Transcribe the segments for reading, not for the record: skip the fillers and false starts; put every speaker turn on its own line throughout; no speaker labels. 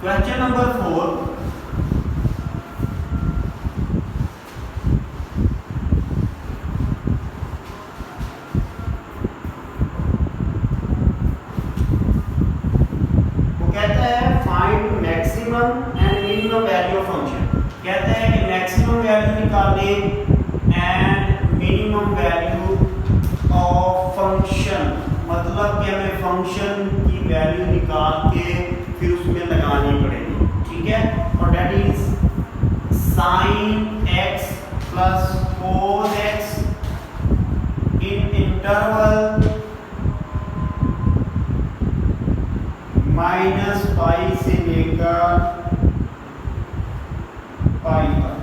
Question number 4, वो कहता है find maximum and minimum value of function. कहता है कि मैक्सिमम वैल्यू निकालने and minimum value of function, मतलब कि हमें फंक्शन की वैल्यू निकाल के फिर उसमें लगानी पड़ेगी, ठीक है। और that is sin x plus cos x in interval minus pi से लेकर पाई तक,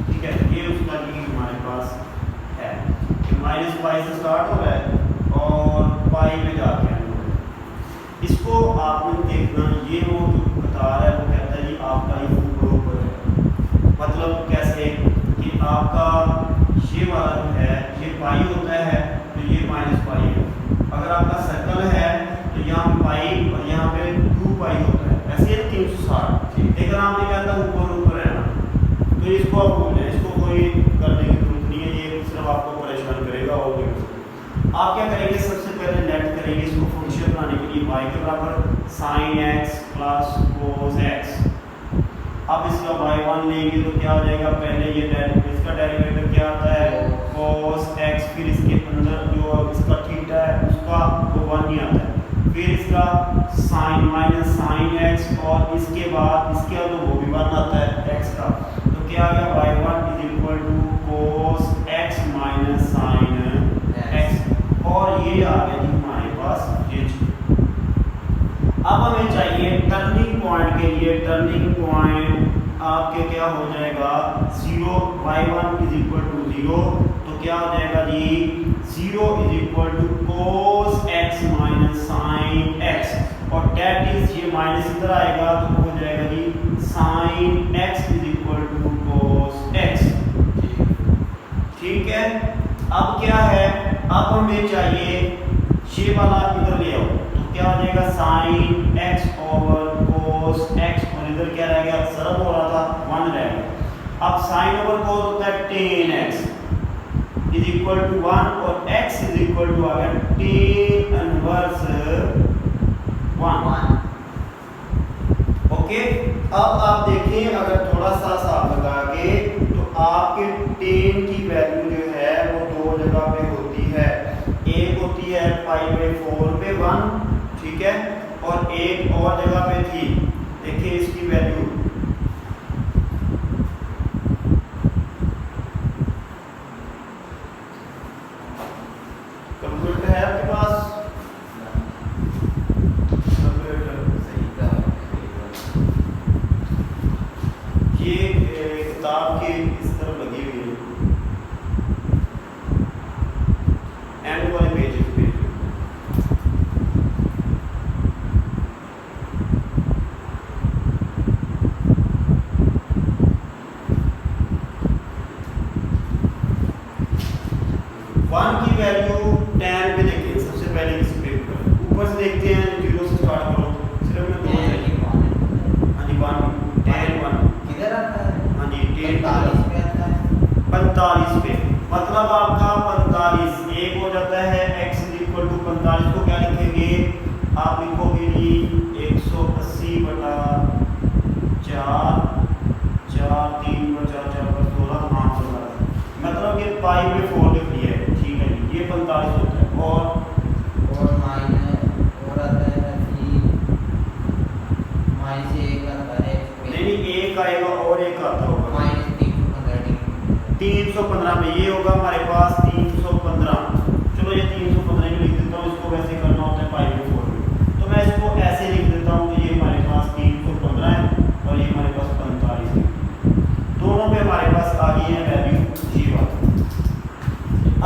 ठीक है। ये उसका जी हमारे पास है कि माइनस पाई से स्टार्ट हो रहा है और पाई में जाके एंड हो रहा है। इसको आपने देखना, ये वो जो बता रहा है वो कहता है जी आपका ये ऊपर है, मतलब कैसे कि आपका ये वाला जो है ये पाई होता है तो ये माइनस पाई है। अगर आपका सर्कल है तो यहाँ पाई और यहाँ पे 2 पाई होता है, ऐसे 360। लेकिन आपने क्या था ऊपर ऊपर है ना, तो इसको आप भूल जाए, इसको कोई करने की जरूरत नहीं है, ये सिर्फ आपको परेशान करेगा। और आप क्या करेंगे, सबसे पहले लेट करेंगे इसको फंक्शन बनाने के लिए y के बराबर sin x plus cos x। अब इसका y1 लेंगे तो क्या हो जाएगा, पहले ये इसका डेरिवेटिव क्या आता है cos x, फिर इसके अंदर जो इसका थीटा है उसका वो 1 ही आता है, फिर इसका sin माइनस sin x और इसके बाद इसके तो वो भी 1 आता है x का, तो क्या आ गया y1 is equal to cos x minus sin x, और ये आ गया जी हमारे पास ये। अब हमें चाहिए टर्निंग पॉइंट के लिए, टर्निंग पॉइंट आपके क्या हो जाएगा 0, y1 इज इक्वल टू 0, तो क्या हो जाएगा जी 0 is equal to cos x minus sin x, और डेट इज ये माइनस इधर आएगा तो हो जाएगा जी sin x is equal to cos x, ठीक है। अब क्या है, अब हमें चाहिए ये वाला इधर ले आओ, तो क्या हो जाएगा sin x over cos x, और इधर क्या रह गया, सरल हो रहा था 1 रह गया। अब sin ओवर cos होता है tan x is equal to 1, और x इज इक्वल टू आ गया tan इनवर्स 1। ओके, अब आप देखें अगर थोड़ा सा हिसाब लगा के तो आपके tan की वैल्यू जो है वो 2 जगह पे होती है, एक होती है π/4 पे 1, ठीक है, और एक और जगह पे थी, देखिए इसकी वैल्यू कैलकुलेटर है आपके पास, ये किताब के इस तरफ लगी हुई है एंड वाले पेज पे। वन की वैल्यू 10 पे देखिए, सबसे पहले इस पे ऊपर से देखते हैं, 0 से स्टार्ट करो, सिर्फ में 2 चाहिए। हाँ जी 1 10 1
किधर आता है,
हाँ जी 10
45 पे आता है,
45 पे, मतलब आपका 45 एक हो जाता है x इज इक्वल टू 45 को क्या लिखेंगे, आप लिखोगे जी 180 बटा 4, 4 3 बचा 4 पर 16, हाँ 16, मतलब ये π/4 लिख लिया है, ठीक है जी, ये 45 होता है।
और माइनस और आता है माइनस 1 आता है,
नहीं एक आएगा और एक आता होगा
माइनस
315 में, ये होगा हमारे पास 315। चलो ये 315 में लिख देता हूँ, इसको वैसे करना होता है π/4 में, तो मैं इसको ऐसे लिख देता हूँ कि ये हमारे पास 315 है और ये हमारे पास 45 है, दोनों पे हमारे पास आ गई है वैल्यू g1।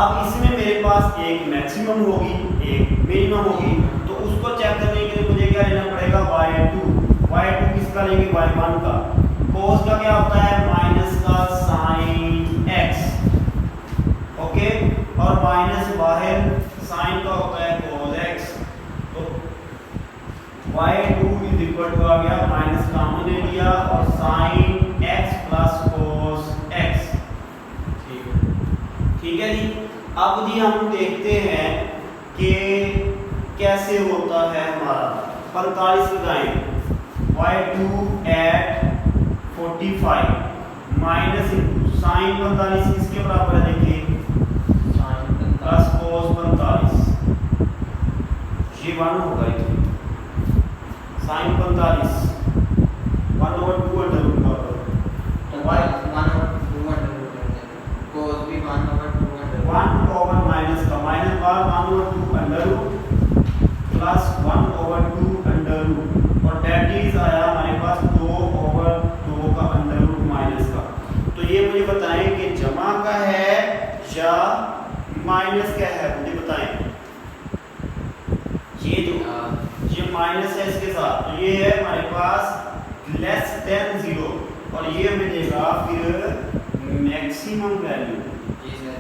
अब इसमें मेरे पास एक मैक्सिमम होगी एक मिनिमम होगी, तो उसको चेक करने के लिए मुझे क्या लेना पड़ेगा y2 किसका लेंगे y1 का, cos का क्या होता है माइनस का sin x, ओके, और माइनस बाहर sin का होता है cos x, तो y2 इज इक्वल टू आ गया माइनस कॉमन ले लिया और sine x plus cos x। ठीक है जी। अब जी हम देखते हैं कि कैसे होता है हमारा 45 लगाएं y2 at 45 माइनस साइन 45 किसके बराबर है देखिए प्लस कोस 45 ये 1 होगा ये साइन 45 1/2 अंडर रूट तो y
1/2 अंडर रूट कोस भी 1/2 अंडर
1/, माइनस का माइनस बार 1/2 under root plus 1/2 under root और डेट इज आया हमारे पास 2/2 का अंडर रूट माइनस का। तो ये मुझे बताएं कि जमा का है या माइनस क्या है, मुझे बताएं। ये माइनस है इसके साथ, तो ये है हमारे पास लेस देन 0 और ये हमें देगा फिर मैक्सिमम वैल्यू।
जी सर।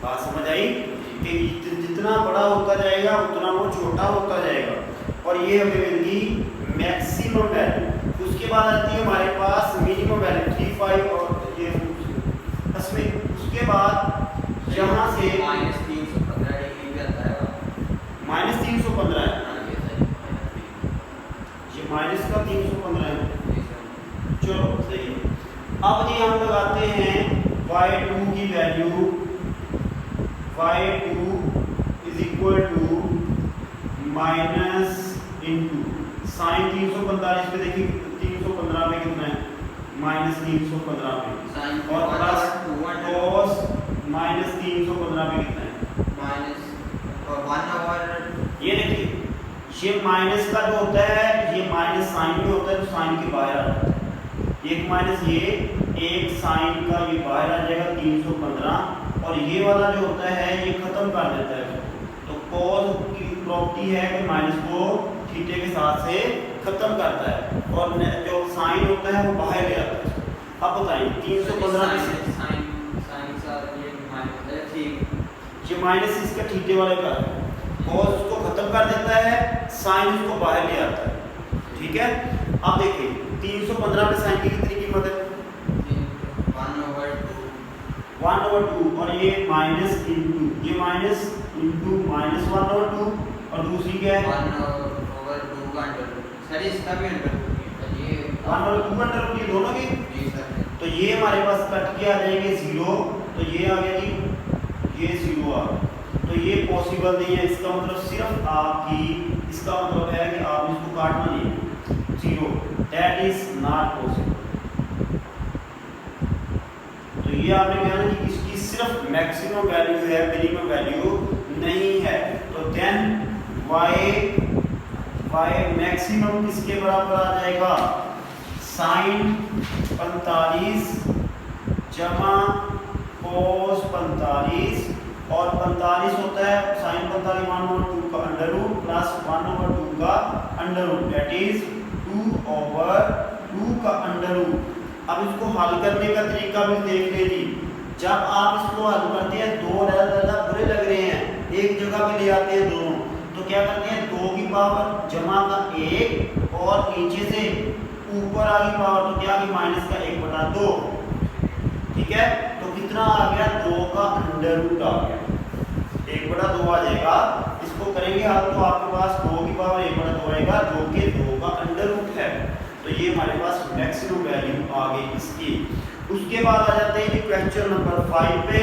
बात समझ आई कि जितना बड़ा होता जाएगा उतना वो छोटा होता जाएगा और ये हमें मिलेगी मैक्सिमम वैल्यू। उसके बाद आती है हमारे पास मिनिमम वैल्यू 35 और ये इसमें उसके बाद यहाँ से
-315 डिग्री पे आता है
-315 है ये माइनस का 315 है। चलो सही है। अब जी हम लगाते हैं y2 की value y2 is equal to minus into sine 345 पे देखिए 315 में कितना है -315 में और प्लस cos -315 में कितना है ये देखिए ये माइनस का जो होता है ये माइनस साइन में होता है तो साइन के बाहर आ जाता है एक माइनस ये एक साइन का ये बाहर आ जाएगा 315 और ये वाला जो होता है ये खत्म कर देता है। तो cos की प्रॉपर्टी है कि माइनस को थीटे के साथ से खत्म करता है और जो साइन होता है वो बाहर ले आता है। अब बताइए 315 ये माइनस इसका थीटे वाले का है cos उसको खत्म कर देता है साइन उसको बाहर ले आता है। ठीक है। अब देखिए 315 में साइन की कितनी कीमत है 1/2 और ये माइनस इंटू ये माइनस इंटू माइनस 1/2 और दूसरी क्या है
1/2 का अंडर रूट। सर इसका भी अंडर रूट है ये
1/2 अंडर रूट ये दोनों की।
जी सर।
तो ये हमारे पास कट के आ जाएंगे 0 तो ये आ गया जी ये 0 आ गया। तो ये पॉसिबल नहीं है। इसका मतलब सिर्फ आपकी इसका मतलब है कि आप इसको काटना नहीं है 0 दैट इज नॉट पॉसिबल। तो ये आपने कहा ना कि इसकी सिर्फ मैक्सिमम वैल्यू है मिनिमम वैल्यू नहीं है। तो देन y मैक्सिमम किसके बराबर आ जाएगा साइन 45 जमा cos 45 और 45 होता है साइन 45 1/2 का अंडर रूट प्लस 1/2 का अंडर रूट दैट इज 2/2 का अंडर रूट। अब इसको हल करने का तरीका भी देख लीजिए। जब आप इसको हल करते हैं दो ज़्यादा बुरे लग रहे हैं एक जगह पे ले आते हैं दोनों तो क्या करते हैं 2 की पावर जमा का 1 और नीचे से ऊपर आ गई पावर तो क्या आ गई माइनस का 1/2। ठीक है। तो कितना आ गया 2 का अंडर रूट आ गया 1/2 आ जाएगा। इसको करेंगे आप तो आपके पास 2 की पावर 1/2 आएगा जो कि 2 का अंडर रूट है। तो ये हमारे पास मैक्सिमम वैल्यू आ गई इसकी। उसके बाद आ जाते हैं क्वेश्चन नंबर 5 पे।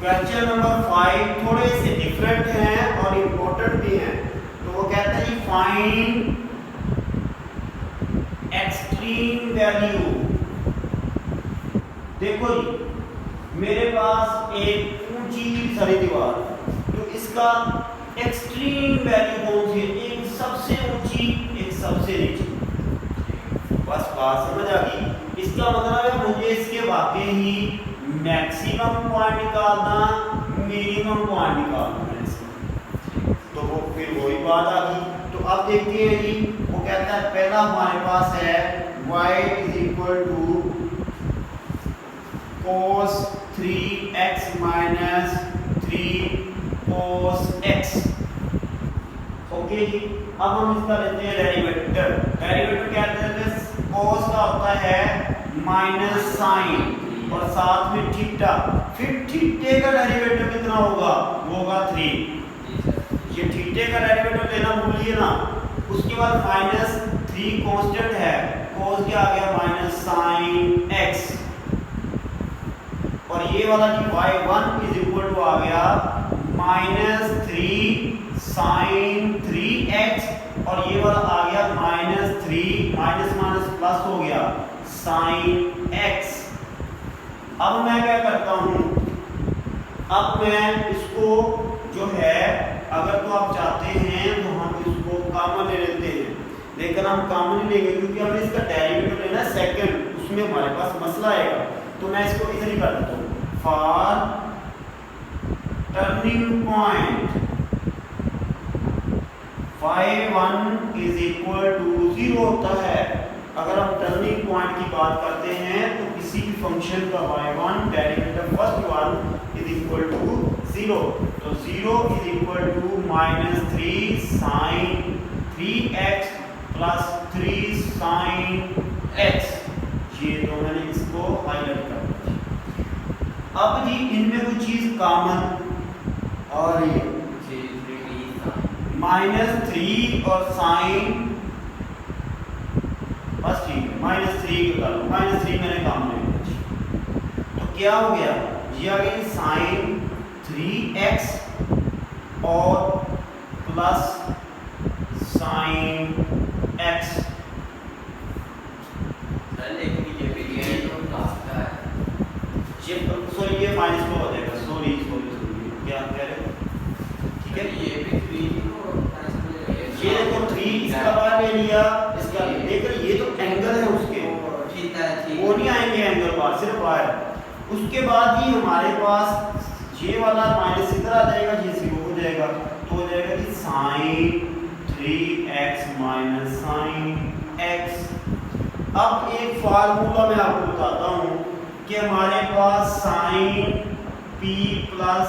क्वेश्चन नंबर 5 थोड़े से डिफरेंट हैं और इम्पोर्टेंट भी हैं। तो वो कहते हैं फाइंड एक्सट्रीम वैल्यू। देखो जी मेरे पास एक ऊंची सारी दीवार तो इसका एक्सट्रीम वैल्यू कौन सी है एक सबसे ऊंची एक सबसे नीची। बस बात समझ आ गई। इसका मतलब है मुझे इसके वाकई ही मैक्सिमम पॉइंट निकालना मिनिमम पॉइंट निकालना है। वही बात आ गई। तो अब देखते हैं जी, वो कहता है पहला हमारे पास है y is equal to cos 3x minus 3 cos x। Okay जी, अब हम इसका लेते हैं डेरिवेटिव। डेरिवेटिव क्या कहते हैं? cos का होता है माइनस साइन और साथ में थीटा, फिर थीटे का डेरिवेटिव कितना होगा? वो होगा 3। ये थीटे का डेरिवेटिव लेना भूलिए ना। उसके बाद माइनस 3 कांस्टेंट है, cos क्या आ गया? Minus sine x। और ये वाला जी y1 इज इक्वल टू आ गया माइनस 3 साइन 3x, और ये वाला आ गया माइनस 3 माइनस माइनस प्लस हो गया साइन x। अब मैं क्या करता हूं, अब मैं इसको जो है, अगर तो आप चाहते हैं तो हम इसको कॉमन ले लेते हैं, लेकिन हम कॉमन नहीं लेंगे क्योंकि हमें इसका डेरिवेटिव लेना है सेकंड, उसमें हमारे पास मसला आएगा। तो मैं इसको इधर ही कर देता हूँ। For turning point y1 is equal to 0 होता है। अगर हम टर्निंग पॉइंट की बात करते हैं तो किसी भी फंक्शन का y1 derivative first one is equal to 0। तो 0 is equal to minus 3 sine 3x plus 3 sine x। ये तो मैंने इसको हाईलाइट कर दिया। अब जी इनमें कोई चीज कॉमन, और ये माइनस 3 और साइन, बस ठीक है, माइनस 3 कर लो, माइनस 3 मैंने काम नहीं किया। तो क्या हो गया? ये आ गई साइन 3x और प्लस साइन x। सॉरी ये माइनस को हो जाएगा, सॉरी क्या कह रहे हो? ठीक है, ये देखो 3 इसका बाहर ले लिया, इसका लेकर ये तो एंगल है उसके, वो नहीं आएंगे एंगल बाहर, सिर्फ बाहर। उसके बाद ही हमारे पास ये वाला माइनस इधर आ जाएगा, ये 0 हो जाएगा, तो हो जाएगा कि sign 3x minus sine x। अब एक फार्मूला मैं आपको बताता हूँ कि हमारे पास sine p plus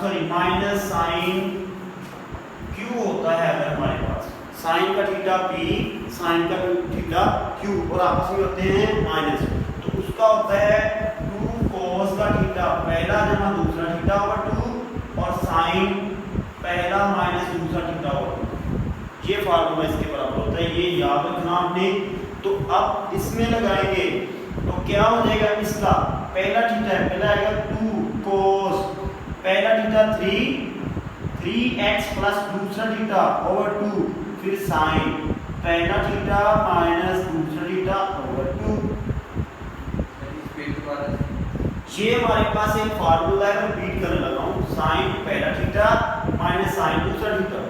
sorry minus sine q होता है। अगर हमारे पास साइन का थीटा p, साइन का थीटा q और आपस में होते हैं माइनस, तो उसका होता है 2 cos का थीटा पहला जमा दूसरा थीटा ओवर 2 और साइन पहला माइनस दूसरा थीटा ओवर 2। ये फार्मूला इसके बराबर होता है, ये याद रखना आपने। तो अब इसमें लगाएंगे तो क्या हो जाएगा? इसका पहला थीटा है, पहला आएगा 2 cos, पहला थीटा 3x प्लस दूसरा थीटा ओवर 2, फिर साइन पहला थीटा माइनस दूसरा थीटा ओवर 2। ये हमारे पास एक फार्मूला है, मैं रिपीट करने लगा हूँ। साइन पहला थीटा माइनस साइन दूसरा थीटा,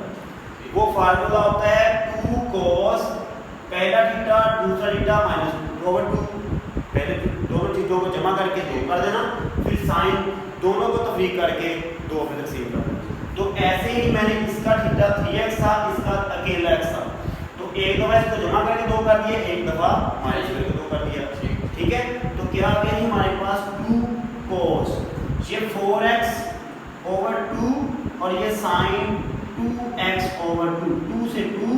वो फार्मूला होता है 2 cos पहला थीटा दूसरा थीटा माइनस ओवर 2। पहले दोनों चीजों को जमा करके 2 कर देना, फिर साइन दोनों को तफरीक करके 2 अपने तक सेव कर देना। तो ऐसे ही मैंने इसका थीटा 3x था, इसका अकेला x था, तो एक दफा इसको जमा करके 2 कर दिए, एक दफा माइनस करके 2 कर दिया। ठीक है, तो क्या आ गया हमारे पास 2 cos, ये 4x ओवर 2 और ये साइन 2x ओवर 2, 2 से 2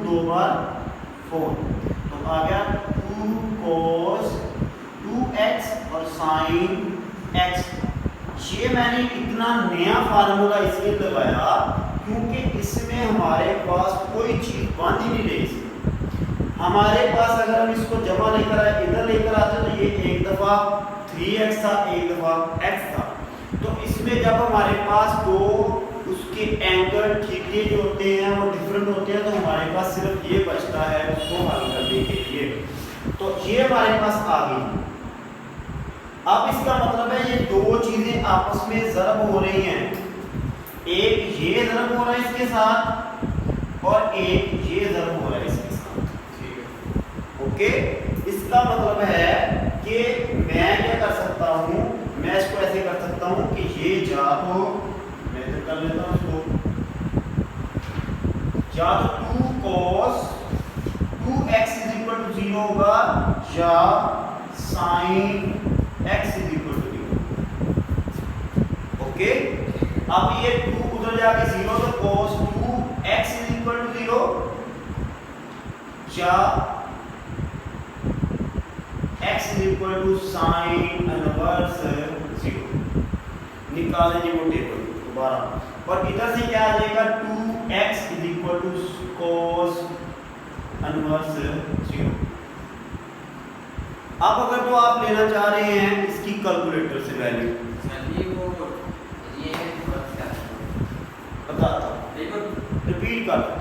2 बार 4, तो आ गया 2 cos 2x और साइन x। ये मैंने इतना नया फार्मूला इसलिए लगाया क्योंकि इसमें हमारे पास कोई चीज बंद ही नहीं रही। हमारे पास अगर हम इसको जमा लेकर आए, इधर लेकर आते तो ये एक दफा 3x था, एक दफा x था। तो इसमें जब हमारे पास दो उसके एंगल थीटे जो होते हैं वो डिफरेंट होते हैं, तो हमारे पास सिर्फ ये बचता है उसको हल करने के लिए। तो ये हमारे पास आ गई। अब इसका मतलब है ये दो चीजें आपस में ज़रब हो रही हैं, एक ये ज़रब हो रहा है इसके साथ और एक ये ज़रब हो रहा है इसके साथ। ओके, इसका मतलब है कि मैं क्या कर सकता हूँ, मैं इसको ऐसे कर सकता हूँ कि ये जा तो मैं तो कर लेता हूँ इसको, या तो 2 cos 2x is equal to 0 होगा या sin x is equal to 0। Okay, अब ये 2 उधर जाके 0 तो cos 2x is equal to 0 या x is equal to sin inverse 0। निकालें जी वो टेबल दोबारा, और इधर से क्या आ जाएगा 2x is equal to cos inverse 0। अब अगर तो आप लेना चाह रहे हैं इसकी कैलकुलेटर से वैल्यू,
चलिए वो ये
बताता हूं,
देखो
रिपीट करता हूं।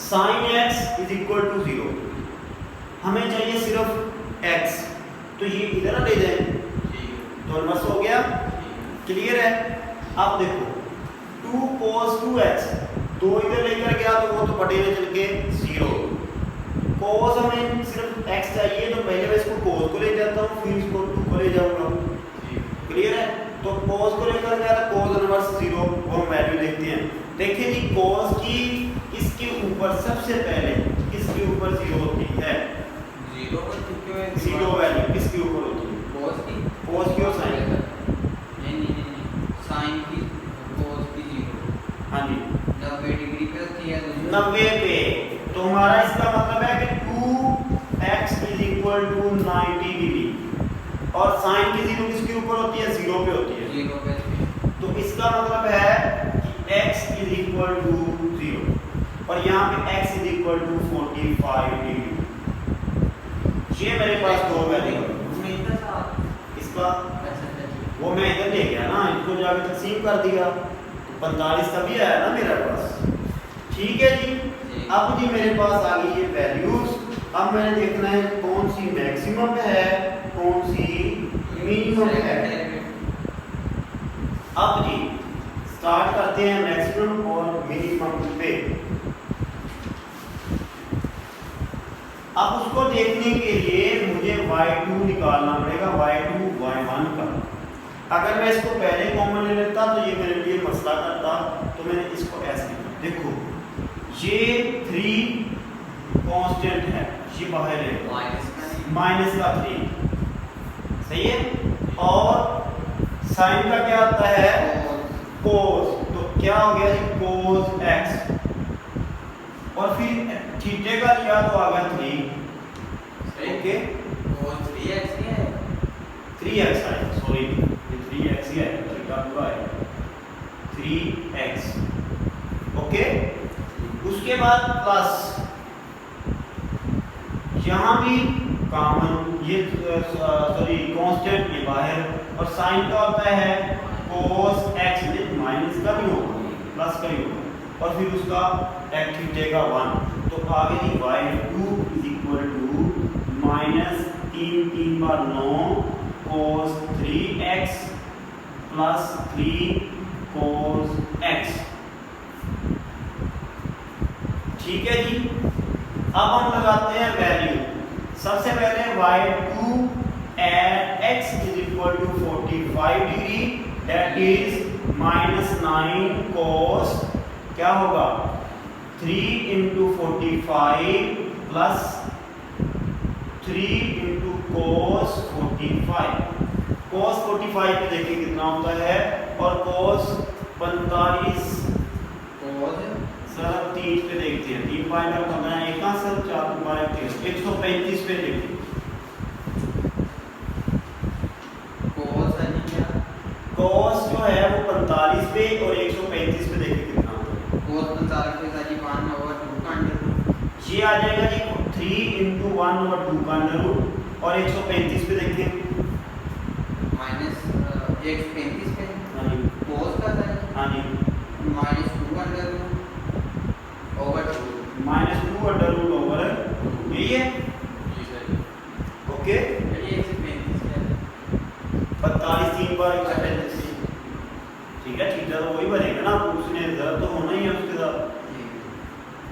sin x is equal to 0, हमें चाहिए सिर्फ x, तो ये इधर ना ले जाए तो इनवर्स हो गया। क्लियर है? अब देखो 2 cos 2x, 2 इधर लेकर गया तो वो तो बटे में चल के 0। cos हमें सिर्फ x चाहिए तो पहले मैं इसको cos को ले जाता हूँ, फिर इसको 2 को ले जाऊंगा। क्लियर है? तो cos को लेकर गया तो cos इनवर्स 0, वो हम वैल्यू देखते हैं। देखिए जी cos की इसके ऊपर सबसे पहले किसके ऊपर 0 होती है? 0 वैल्यू किसके ऊपर होती है? cos की और sin की।
साइन की cos की 0,
हाँ जी
90 डिग्री पे होती है,
90 पे। तो हमारा इसका मतलब है कि 2x is equal to 90 degree, और sin की 0 किसके ऊपर होती है? 0 पे होती है।
0 पे।
तो इसका मतलब है कि x इज इक्वल टू 0, और यहाँ पे x is equal to 45 degree. ये मेरे पास दो वैल्यू इसका, वो मैं इधर ले गया ना, इसको जाके तकसीम कर दिया तो 45 का भी आया ना मेरे पास। ठीक है जी, अब जी मेरे पास आ गई ये वैल्यूज। अब मैंने देखना है कौन सी मैक्सिमम है कौन सी मिनिमम है। अब जी स्टार्ट करते हैं मैक्सिमम और मिनिमम पे। अब उसको देखने के लिए मुझे y2 निकालना पड़ेगा, y2 y1 का। अगर मैं इसको पहले कॉमन ले लेता तो ये मेरे लिए मसला करता, तो मैंने इसको ऐसे लिखा। देखो ये 3 कांस्टेंट है, ये बाहर है माइनस का 3, सही है। और साइन का क्या आता है? cos, तो क्या हो गया जी cos x, और फिर थीटे का लिया तो आ गया 3। ओके
cos 3x है,
3x है, सॉरी 3x ही है, थीटा पूरा है 3x। ओके, उसके बाद प्लस यहाँ भी कॉमन, ये सॉरी कांस्टेंट ये बाहर, और साइन का होता है cos x में माइनस का भी होगा प्लस का भी होगा, और फिर उसका टेक थीटा 1। तो आगे जी y2 is equal to minus 3 बार 9 cos 3x plus 3 cos x। ठीक है जी, अब हम लगाते हैं वैल्यू। सबसे पहले y2 at x is equal to 45 degree, that is minus 9 cos, क्या होगा 3 into 45 plus 3 into cos 45। cos 45 पे देखिए कितना होता है, और cos 45 सर 30 पे देखते हैं, 3 पाई में करना है, एक सर 4 पाई 135 पे देखिए। cos जो है वो 45 पे और 135 पे देखिए कितना होता है।
cos 45 पे साजी 1/2 का अंडर रूट,
ये आ जाएगा जी 3 इंटू 1/2 का अंडर रूट, और 135 पे देखिए
माइनस 135 पे
हाँ जी
cos का था,
हाँ जी
minus 2 under root over 2,
minus 2 under root over, यही है।
जी सर।
ओके,
ये 135 है,
45 3 बार 135, ठीक है, थीटा तो वही बनेगा ना, उसने जरा तो होना ही है उसके साथ।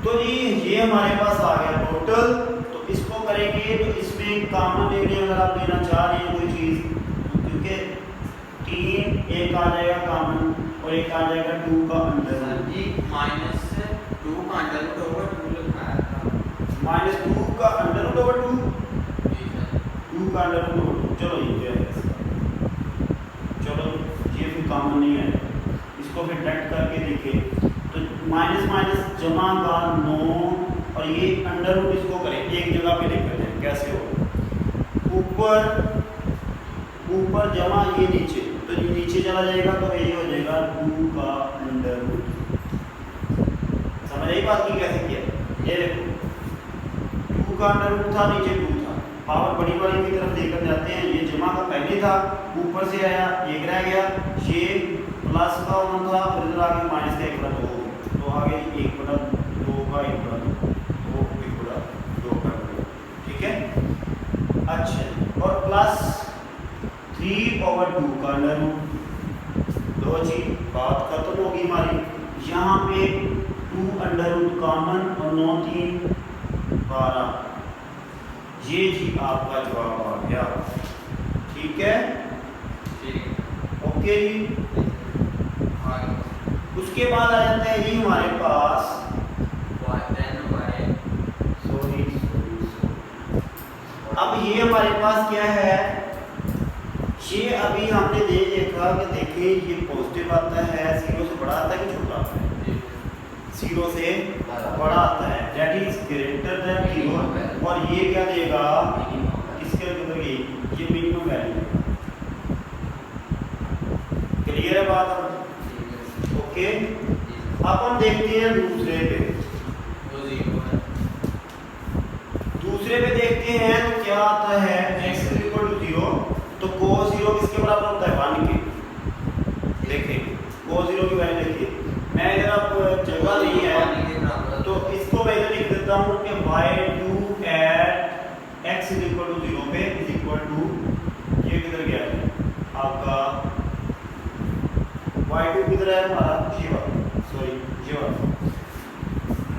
तो जी ये हमारे पास आ गया टोटल। तो इसको करेंगे तो इसमें कॉमन ले लें अगर आप लेना चाह रहे हैं कोई चीज़, क्योंकि 3 एक आ जाएगा कॉमन और एक आ जाएगा 2 का अंडर।
सर जी माइनस 2 का अंडर रूट
का अंडर रूट ओवर 2। चलो ये क्या है इसका, चलो ये फिर कॉमन नहीं है, इसको फिर नेट करके देखें तो माइनस माइनस जमा का 9 और ये अंडर रूट इसको करें एक जगह पे लेकर जाए, कैसे हो, ऊपर जमा ये नीचे, तो ये नीचे चला जाएगा तो ये हो जाएगा 2 का अंडर रूट। समझ आई बात की कैसे किया, ये देखो 2 का अंडर रूट था, नीचे 2 था, पावर बड़ी वाली की तरफ लेकर जाते हैं, ये जमा का पहले था, ऊपर से आया एक रह गया, ये प्लस का 1 था और इधर आगे माइनस का 1/2, तो आगे 1/2 का 1/2 कर दो, ठीक है। अच्छा और प्लस 3/2 का अंडर रूट, लो जी बात खत्म होगी हमारी। यहाँ पे 2 अंडर रूट कॉमन और 9 3 12, ये जी आपका जवाब आ गया, ठीक है, ओके जी। उसके बाद आ जाता है जी हमारे पास, सॉरी अब ये हमारे पास क्या है, ये अभी हमने देखा कि देखिए ये पॉजिटिव आता है, 0 से बड़ा आता है कि छोटा आता है, 0 से बड़ा आता है, दैट इज ग्रेटर देन 0, और ये क्या देगा, इसके अंदर ये मिनिमम वैल्यू, क्लियर है बात, ओके। अब हम देखते हैं दूसरे पे देखते हैं तो क्या आता है, x = 0, तो cos 0 किसके बराबर होता है, 1 के, देखिए cos 0 की वैल्यू देखिए, मैं इधर अब जगह नहीं है तो इसको मैं इधर लिख देता हूँ कि y2 at x = 0 पे इज इक्वल टू, ये किधर गया है आपका y2 किधर है हमारा, ये वाला, सॉरी ये वाला,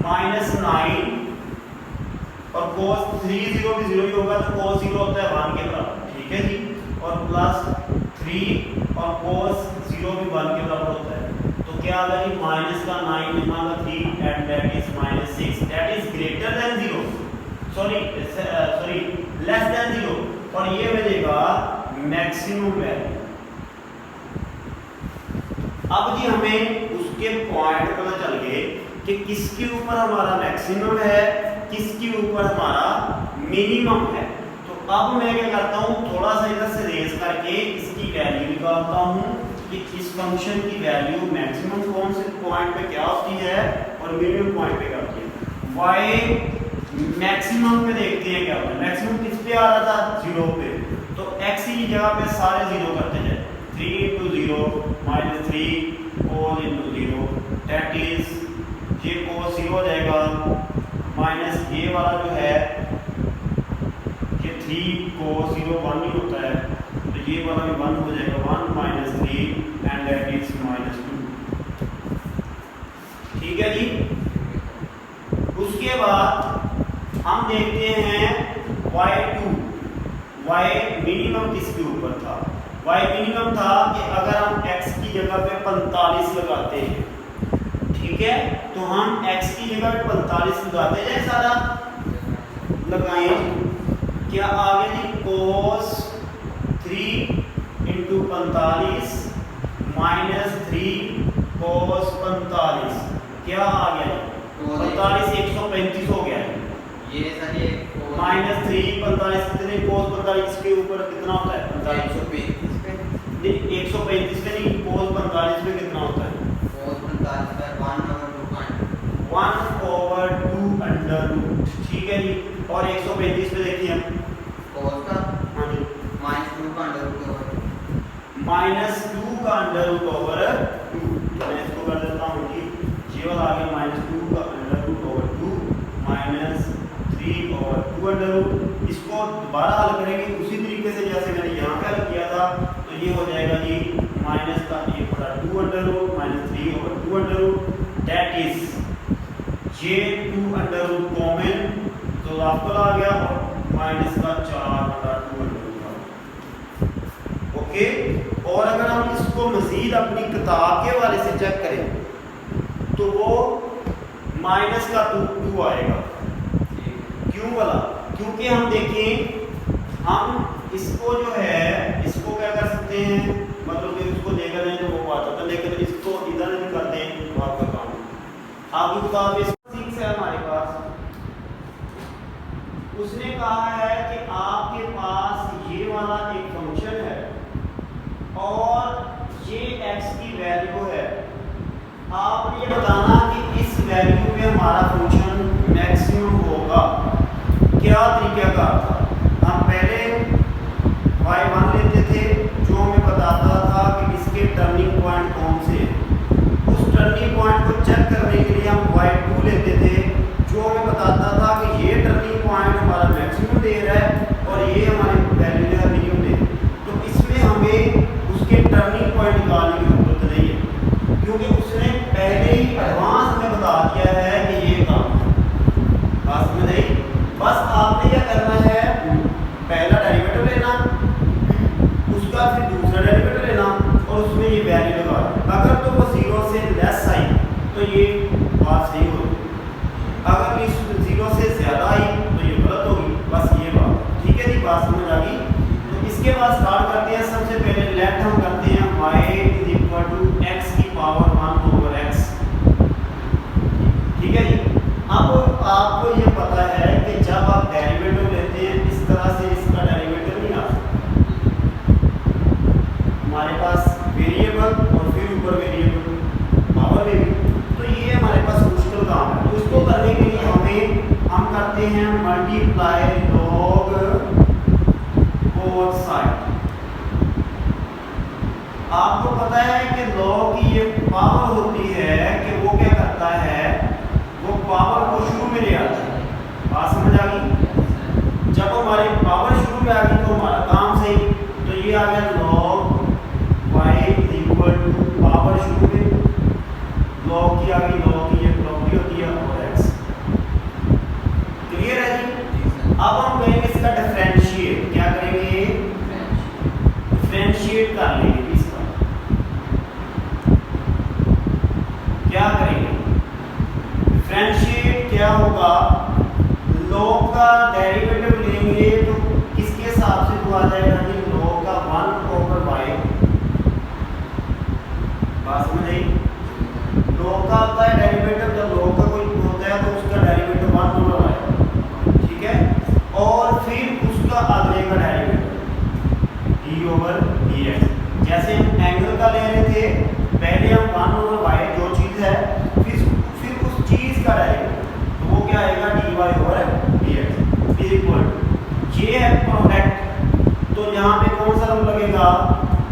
-9 और cos 3 0 भी 0 ही होगा तो cos 0 होता है 1 के बराबर, ठीक है जी, और प्लस 3 और cos 0 भी 1 के बराबर होता है, तो क्या आ गया जी माइनस का 9 यहाँ का 3 and that is -6, that is greater than 0, sorry less than 0, और ये मिलेगा मैक्सिमम वैल्यू। अब जी हमें उसके पॉइंट पता चल गए कि किसके ऊपर हमारा मैक्सिमम है, किसके ऊपर हमारा मिनिमम है, तो अब मैं क्या करता हूँ, थोड़ा सा इधर से रेस करके इसकी वैल्यू निकालता हूँ कि इस फंक्शन की वैल्यू मैक्सिमम कौन से पॉइंट पे क्या होती है और मिनिमम पॉइंट पे क्या होती है। y मैक्सिमम पे देखते हैं क्या होता है, मैक्सिमम किस पे आ रहा था, 0 पे, तो x की जगह पे सारे 0 करते जाए, 3 × 0 -3 cos × 0, दैट इज ये cos 0 हो जाएगा, माइनस ये वाला जो है ये 3 cos 0 1 ही होता है, तो ये वाला भी 1 हो जाएगा, 1 - 3 एंड दैट इज -2, ठीक है जी। उसके बाद हम देखते हैं y2, y मिनिमम किसके ऊपर था, y मिनिमम था कि अगर हम x की जगह पे 45 लगाते हैं, ठीक है, तो हम x की जगह पे 45 लगाते हैं, सारा लगाएं, क्या आगे जी cos 3 × 45 -3 cos 45, क्या आ गया, 45 135 हो गया,
ये सर ये
-3 45 कितने, cos 45 के ऊपर कितना होता है,
135 पे,
135 पे नहीं, cos 45 पे कितना होता है,
cos 45 पे
1/2 अंडर रूट, ठीक है जी। और 135 पे देखिए हम
cos का
हाँ जी
-2 का अंडर रूट ओवर
-2 का अंडर रूट ओवर 2, मैं इसको कर देता हूँ जी, ये वाला आ गया -2 का under root over 2 -3/2 under root, इसको दोबारा हल करेंगे उसी तरीके से जैसे मैंने यहाँ पे हल किया था, तो ये हो जाएगा जी -1/2 under root -3/2 under root, that is ये 2 अंडर रूट कॉमन तो आपको आ गया, और माइनस का 4/2 अंडर रूट, ओके। और अगर हम इसको मजीद अपनी किताब के हवाले से चेक करें तो वो माइनस का 2 आएगा, क्यों वाला, क्योंकि हम देखें हम इसको जो है इसको क्या कर सकते हैं, मतलब कि उसको देखा जाए तो वो बात होता है, लेकिन इसको इधर भी कर दें तो आपका काम आपकी किताब 6 है हमारे पास। उसने कहा है कि आपके पास ये वाला एक फंक्शन है और ये x की वैल्यू है। आपने ये बताना कि इस वैल्यू पे हमारा फंक्शन मैक्सिमम होगा। क्या तरीका था, हम पहले y1 लेते थे जो हमें बताता था कि इसके टर्निंग पॉइंट कौन से हैं। उस टर्निंग पॉइंट को चेक करने के लिए हम y2 लेते थे जो हमें बताता था कि ये टर्निंग पॉइंट हमारा मैक्सिमम दे रहा है और ये हमारी वैल्यू है मिनिमम दे। तो इसमें हमें उसके टर्निंग पॉइंट निकालने की जरूरत नहीं है क्योंकि उसने पहले ही एडवांस में बता दिया है कि ये काम बात में नहीं। बस आपने क्या करना है, पहला डेरिवेटिव लेना, उसका फिर दूसरा डेरिवेटिव लेना और उसमें ये वैल्यू लगाना। अगर तो वो 0 से लेस आई तो ये बात सही होगी, अगर इस 0 से ज़्यादा आई तो ये गलत होगी। बस ये बात ठीक है जी, बात समझ आ गई। तो इसके बाद स्टार्ट करते हैं। सबसे पहले लेफ्ट हम करते हैं y = x की पावर 1/x, ठीक है जी। अब आपको ये पता है कि जब आप डेरिवेटिव लेते हैं इस तरह से इसका डेरिवेटिव नहीं आ सकता। हमारे पास वेरिएबल और फिर ऊपर वेरिएबल पावर में भी, तो ये हमारे पास मुश्किल काम है। तो इसको करने के लिए हम करते हैं मल्टीप्लाई लॉग बोथ साइड। आपको पता है कि लॉग की ये पावर होती है कि वो क्या करता है, वो पावर को शुरू में ले आता है। बात समझ आ गई। जब हमारी पावर शुरू में आ गई तो हमारा काम सही। तो ये आ गया लॉग y = पावर शुरू में, लॉग की आ गई, लॉग की ये प्रॉपर्टी होती है और x। क्लियर है जी। अब हम करेंगे इसका डिफरेंशिएट। क्या करेंगे, डिफरेंशिएट कर लेंगे इसका। क्या करेंगे, डिफरेंशिएट क्या होगा, लॉग का डेरिवेटिव लेंगे तो किसके हिसाब से तो आ जाएगा कि लॉग का 1/y। बात समझ आई। लॉग का होता है डेरिवेटिव, जब लॉग का कोई होता है तो उसका डेरिवेटिव 1/y, ठीक है। और फिर उसका अगले का डेरिवेटिव d/dx। जैसे हम एंगल का ले रहे थे, पहले हम 1/y जो चीज़ है फिर उस चीज़ का डेरिवेटिव, तो वो क्या आएगा dy/dx इक्वल। ये है प्रोडक्ट, तो यहाँ पे कौन सा रूल लगेगा,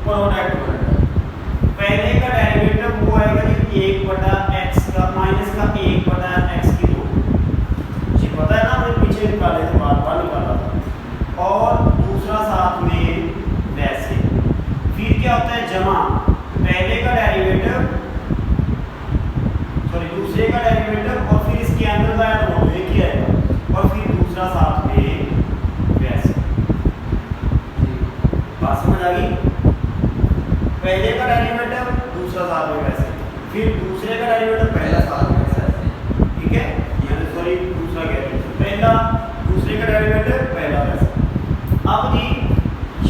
प्रोडक्ट। पहले का डेरिवेटिव वो आएगा कि 1/x का माइनस का 1/x की 2। ये पता है ना, हमने पीछे निकाले थे, बार निकाला था। और दूसरा साथ में वैसे फिर क्या होता है जमा, पहले का डेरिवेटिव सॉरी दूसरे का डेरिवेटिव और फिर इसके अंदर का है तो वो एक ही आएगा और फिर दूसरा साथ में वैसे। बात समझ आ गई। पहले का डेरिवेटिव दूसरा साथ में वैसे, फिर दूसरे का डेरिवेटिव पहला साथ में वैसे, ठीक है। यानी सॉरी दूसरा कह रहे हैं, पहला दूसरे का डेरिवेटिव पहला वैसे। अब जी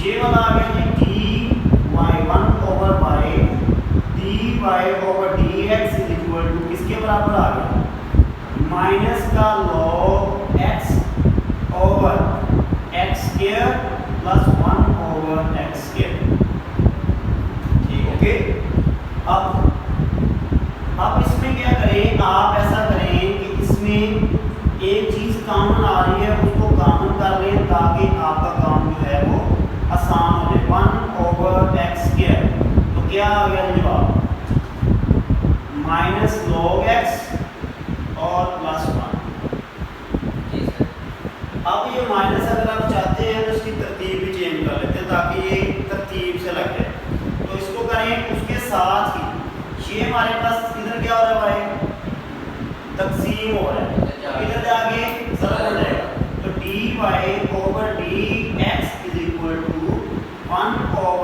ये वाला आ गया जी dy1/y dy/dx किसके बराबर आ गया, माइनस का log x over x² plus 1/x²। ठीक ओके। अब इसमें क्या करें, आप ऐसा करें कि इसमें एक चीज कॉमन आ रही है उसको कॉमन कर लें ताकि आपका काम जो है वो आसान हो जाए। 1/x², तो क्या आ गया जवाब, माइनस log x और प्लस 1। अब ये माइनस अगर आप चाहते हैं तो इसकी तरतीब भी चेंज कर लेते हैं ताकि ये तरतीब से लग जाए। तो इसको करें, उसके साथ ही ये हमारे पास इधर क्या हो रहा है भाई, तकसीम हो रहा है, इधर जाके ज़रब हो जाएगा। तो dy/dx =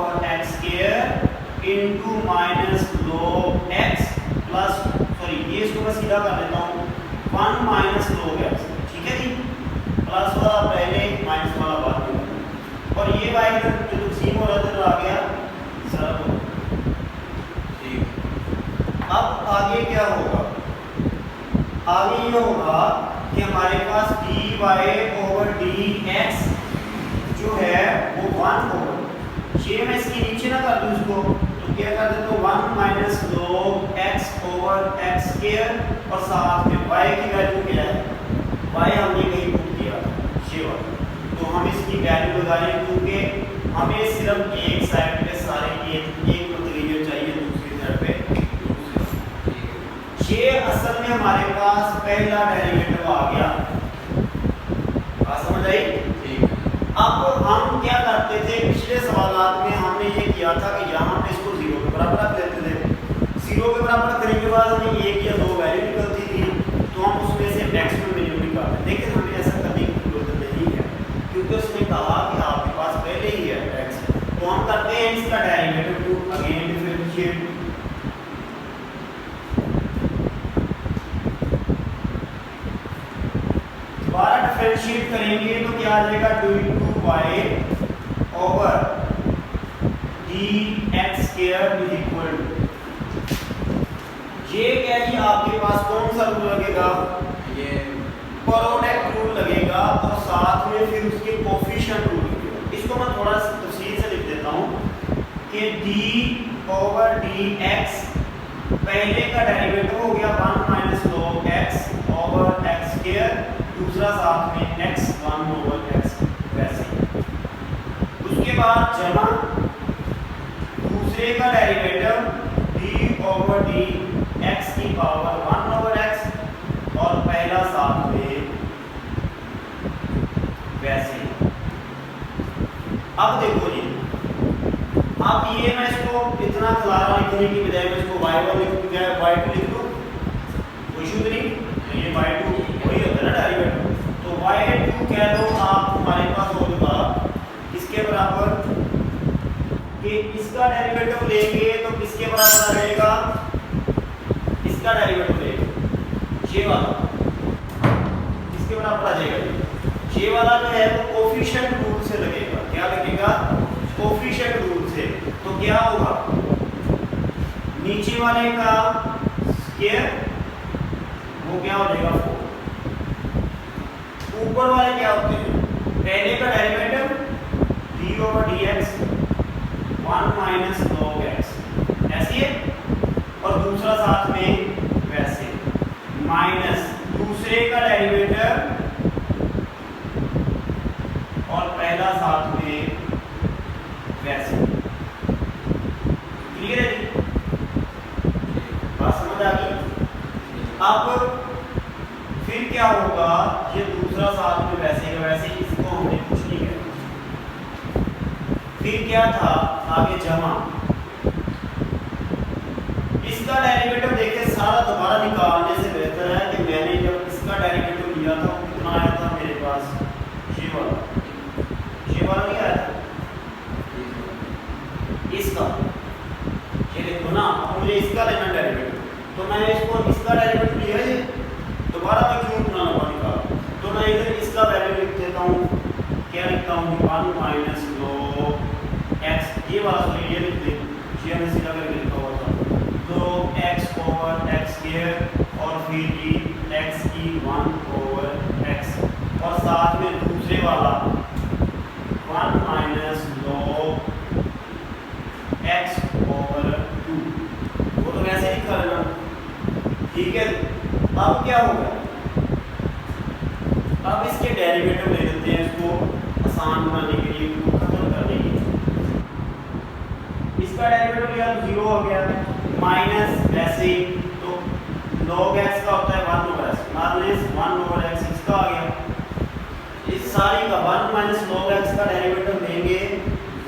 1/x² into minus log x plus sorry ये इसको मैं सीधा कर लेता हूँ 1 माइनस log x, ठीक है जी। प्लस वाला पहले माइनस वाला बाद में, और और ये y जो तकसीम हो रहा था आ गया सरल हो। ठीक, अब आगे क्या होगा? आगे ये होगा कि हमारे पास dy ओवर dx जो है वो 1 होगा। ये मैं इसके नीचे ना कर दूं इसको, तो क्या कर देता हूँ 1 minus log x over x square और साथ में y की वैल्यू क्या है? y हमने कहीं पुट किया ये वाला, तो हम इसकी वैल्यू लगाएंगे क्योंकि हमें सिर्फ एक साइड पे सारे एक मटेरियल चाहिए, दूसरी साइड पे दूसरा। ये असल में हमारे पास पहला डेरिवेटिव आ गया। बात समझ आई? अब हम क्या करते थे पिछले सवालात में, हमने ये किया था कि यहाँ पे इसको 0 के बराबर रख लेते थे। 0 के बराबर करने के बाद हमें एक या दो वैल्यू निकलती थी, तो हम उसमें से मैक्सिमम मिनिमम निकालते। लेकिन हमें ऐसा करने की जरूरत नहीं है क्योंकि उसने कहा कि आपके पास पहले ही है x, तो हम करते हैं इसका डेरिवेटिव टू अगेन डिफरेंशिएट। दोबारा डिफरेंशिएट करेंगे तो क्या आ जाएगा? 2y over dx square is equal to, ये क्या जी आपके पास कौन सा रूल लगेगा? ये प्रोडक्ट रूल लगेगा और साथ में फिर उसके कोफिशिएंट रूल लगेगा। इसको मैं थोड़ा सा तफसील से लिख देता हूँ कि d ओवर dx पहले का डेरिवेटिव हो गया 1 minus log x over x square, दूसरा साथ में x 1 ओवर x वैसे। उसके बाद जमा दूसरे का derivative d over d x की पावर 1 ओवर x और पहला साथ में वैसे। अब देखो जी, अब ये मैं इसको इतना खलारा लिखने की बजाय मैं इसको y1 लिख दूं, y2 लिख दूं, कोई इशू नहीं। ये y2 वही होता है ना डेरिवेटिव, तो y2 कह दो आप, हमारे पास होगा किसके बराबर कि इसका डेरिवेटिव लेंगे तो किसके बराबर आ जाएगा? इसका डेरिवेटिव लेंगे ये वाला, किसके बराबर आ जाएगा? ये वाला जो है वो कोफिशिएंट रूल से लगेगा। क्या लगेगा? कोफिशिएंट रूल से। तो क्या होगा? नीचे वाले का स्क्वायर वो क्या हो जाएगा 4, ऊपर वाले क्या होते हैं? पहले का derivative d over dx 1 minus log x ऐसे है, और दूसरा साथ में वैसे माइनस दूसरे का डेरिवेटिव और पहला साथ में वैसे। क्लियर है जी? बात समझ आ गई? अब फिर क्या होगा? ये दूसरा साथ में वैसे का वैसे, इसको हमने कुछ नहीं किया। फिर क्या था आगे? जमा इसका डेरिवेटिव देखे सारा दोबारा निकालने से बेहतर है कि मैंने जब इसका डेरिवेटिव लिया था वो कितना आया था मेरे पास? ये वाला नहीं आया था इसका। ये देखो ना, अब मुझे इसका लेना डेरिवेटिव, तो मैंने इसको इसका डेरिवेटिव लिया है, दोबारा मैं क्यों अपना लंबा निकाल? तो मैं इधर इसका वैल्यू लिख देता हूँ। क्या लिखता हूँ? 1 माइनस log x, ये वाला सॉरी ये लिख दे, ये हमने सीधा करके लिखा हुआ था log x over x square और फिर भी x की 1 ओवर x और साथ में दूसरे वाला 1 माइनस log x ओवर 2, वो तो वैसे ही लिखा है ना। ठीक है, अब क्या होगा? अब इसके डेरिवेटिव ले लेते हैं इसको आसान बनाने के लिए, इसको खत्म करने के लिए। इसका डेरिवेटिव लिया तो 0 हो गया, माइनस वैसे तो log x का होता है 1 over x minus 1 over x, इसका आ गया। इस सारी का 1 माइनस log x का डेरिवेटिव लेंगे,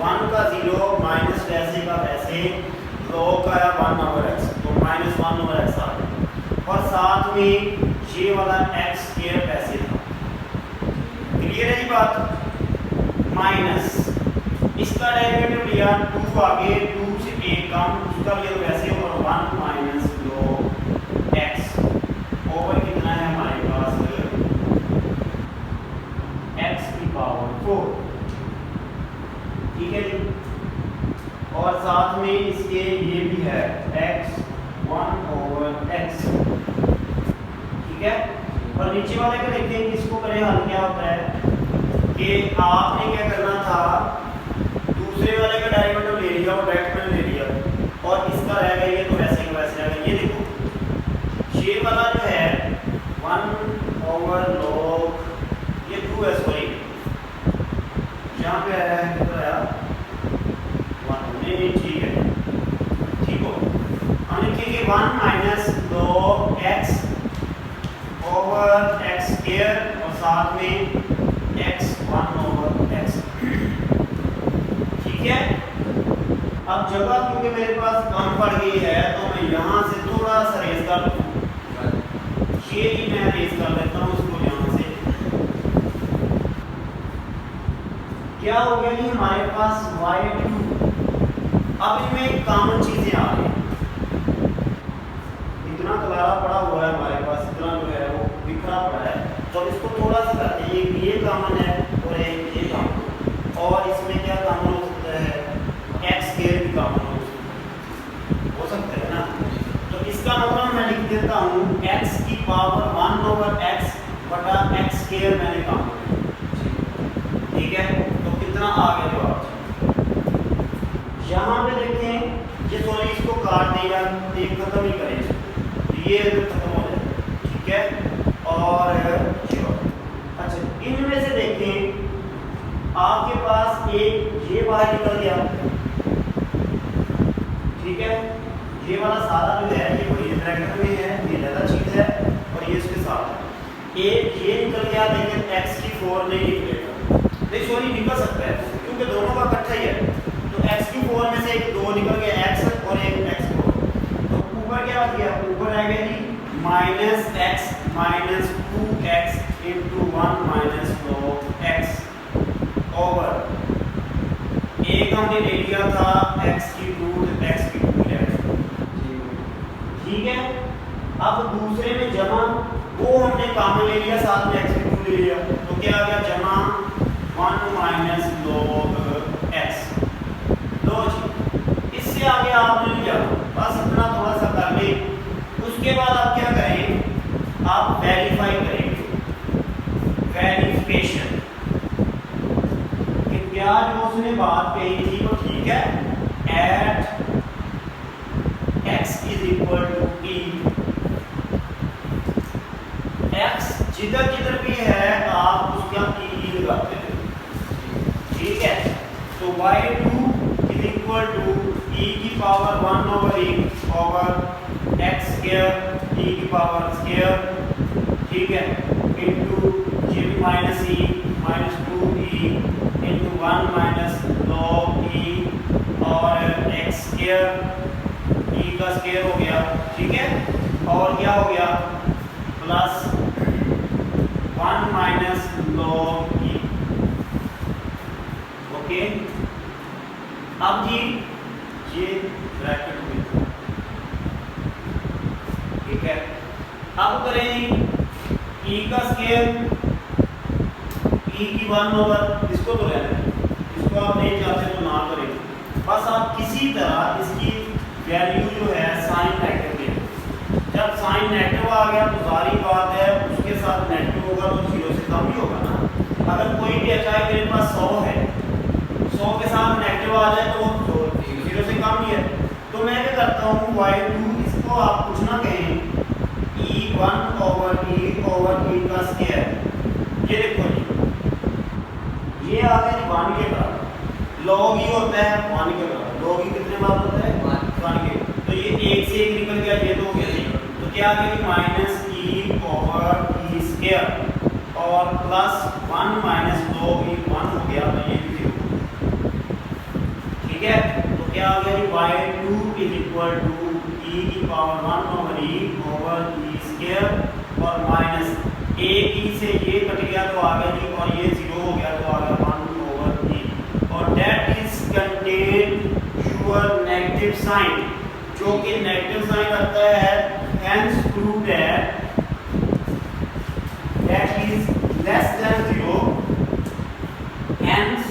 1 का 0 माइनस वैसे का वैसे, log का है 1 ओवर x तो माइनस 1 ओवर x आ गया, और साथ में ये वाला x स्क्वायर वैसे था। क्लियर है जी बात? माइनस इसका डेरिवेटिव लिया 2 आगे, 2 से 1 कम, उसका लिया तो वैसे, और 1 माइनस log x ओवर कितना है हमारे पास? x की पावर 4। है। और नीचे वाले का देखते हैं कि इसको करें हल क्या होता है कि आपने क्या करना था, दूसरे वाले का डेरिवेटिव ले लिया और डायरेक्ट में ले लिया और इसका रहेगा ये तो वैसे ही वैसे रहेगा। ये देखो ये वाला जो है 1 ओवर लॉग ये 2 है, सॉरी यहाँ पे आया है कितना आया 1, नहीं ठीक है, ठीक हो। हम लिखेंगे 1 minus log x over x square और साथ में x 1 ओवर x, ठीक है। अब जगह क्योंकि मेरे पास कम पड़ गई है तो मैं यहाँ से थोड़ा सा रेस कर लूँ, ये ही मैं रेस कर लेता हूँ उसको यहाँ से। क्या हो गया कि हमारे पास y2, अब इनमें कॉमन चीजें आ गई, इतना कलारा पड़ा हुआ है हमारे पास, इतना जो है वो बिखरा पड़ा है, तो इसको थोड़ा सा करते हैं, एक ये कॉमन है और एक ये कॉमन, और इसमें क्या कॉमन हो सकता है, एक्स स्क्वायर भी कॉमन हो सकता है ना। तो इसका मतलब मैं लिख देता हूँ x की पावर 1 ओवर x बटा x स्क्वायर मैंने कॉमन, ठीक है। तो कितना आ गया जवाब, यहाँ पे देखें ये सॉरी इसको काट देगा, ये खत्म ही करें, ये खत्म हो जाए, ठीक है। और अच्छा इनमें से देखें आपके पास एक ये बाहर निकल गया, ठीक है, ये वाला सारा जो है ये बड़ी ब्रैकेट में है, ये ज़्यादा चीज़ है और ये इसके साथ है। एक ये निकल गया लेकिन x की 4 नहीं निकलेगा, नहीं सॉरी निकल सकता है क्योंकि दोनों का इकट्ठा ही है। तो x की 4 में से एक 2 निकल गया x और एक x4, तो ऊपर क्या बच गया, ऊपर रह गया जी minus x minus 2x into 1 minus log x over एक हमने ले लिया था x की रूट x की 2 है, ठीक है। अब दूसरे में जमा वो हमने कॉमन ले लिया, साथ में x की 2 ले लिया, तो क्या आ गया जमा 1 माइनस log x। लो जी इससे आगे आपने लिया, बस इतना थोड़ा सा कर ले, उसके बाद आप क्या करें, आप वेरीफाई करेंगे, वेरिफिकेशन कि क्या जो उसने बात कही थी वो ठीक है, at x is equal to e, x जिधर जिधर भी है आप उसका e लगाते हैं, ठीक है। तो y2 is equal to e की power 1 over e over x square e की पावर स्क्वायर, ठीक है, इनटू ये minus e minus 2e into 1 minus log e और x स्क्वायर e का स्क्वायर हो गया, ठीक है। और क्या हो गया plus 1 minus log e, okay. अब जी ये ब्रैकेट में, ठीक है। अब करें e का स्क्वायर e की 1 ओवर, इसको तो रहना है, इसको आप नहीं चाहते तो ना करें, बस आप किसी तरह इसकी वैल्यू जो है साइन नेगेटिव ले, जब साइन नेगेटिव आ गया तो सारी बात है उसके साथ नेगेटिव होगा तो 0 से कम ही होगा ना। अगर कोई भी अच्छा है मेरे पास 100 है, 100 के साथ नेगेटिव आ जाए तो 0 से कम ही है, तो मैं क्या करता हूँ y2 इसको आप कुछ ना कहें e1 ओवर e का स्क्वायर, ये देखो जी ये आ गया 1 के बराबर, log e होता है 1 के बराबर, log e कितने बराबर होता है 1 के, तो ये 1 से 1 निकल गया, ये तो हो गया जी, तो क्या आ गया minus e over e square और प्लस 1 माइनस log e 1 हो गया, तो ये भी 0, ठीक है। तो क्या आ गया y2 is equal to e की पावर 1 ओवर e स्क्वायर और माइनस एक e से ये कट गया तो आ गया जी, और ये 0 हो गया तो आ गया 1 ओवर e, और that is contain your negative sign, जो कि नेगेटिव साइन रखता है, hence prove that is less than 0, hence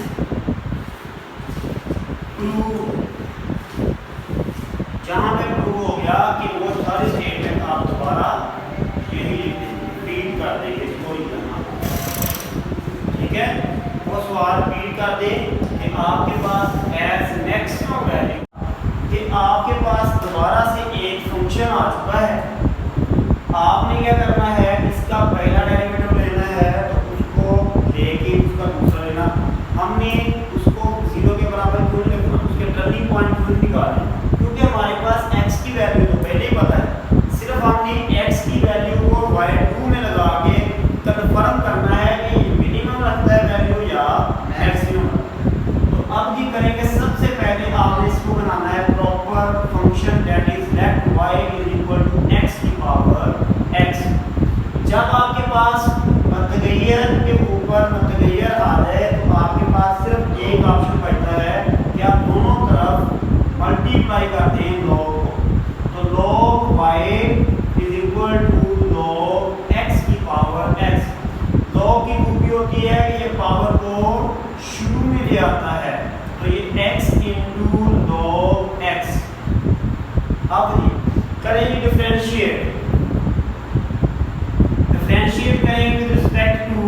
prove, जहां पे प्रूव हो गया कि वो सारे स्टेटमेंट आप दोबारा यही लिख देंगे, कर दें कि आपके पास एज मैक्सिमम वैल्यू कि आपके पास दोबारा से एक फंक्शन आ चुका है। आपने क्या करना है, इसका पहला डेरिवेटिव लेना है तो उसको लेके उसका दूसरा लेना। हमने उसको 0 के बराबर क्यों नहीं रखना, उसके टर्निंग पॉइंट क्यों निकालना, क्योंकि हमारे पास x की वैल्यू तो पहले ही पता है, सिर्फ हमने x की वैल्यू को y2 में लगा के कंफर्म करना है कि मिनिमम रखता है वैल्यू या मैक्सिमम। तो अब ये करेंगे, सबसे पहले आपने इसको बनाना है proper function that is let y is equal to x की पावर x। जब आपके पास मतगैर के ऊपर मतगैर आ जाए तो आपके पास सिर्फ एक ऑप्शन बचता है कि आप दोनों तरफ मल्टीप्लाई कर दें log को। तो log y is equal to log x की पावर x। log की खूबी होती है कि ये पावर को शुरू में ले आता है, तो ये x इंटू log x। अब करेंगे डिफरेंशिएट करेंगे विद रिस्पेक्ट टू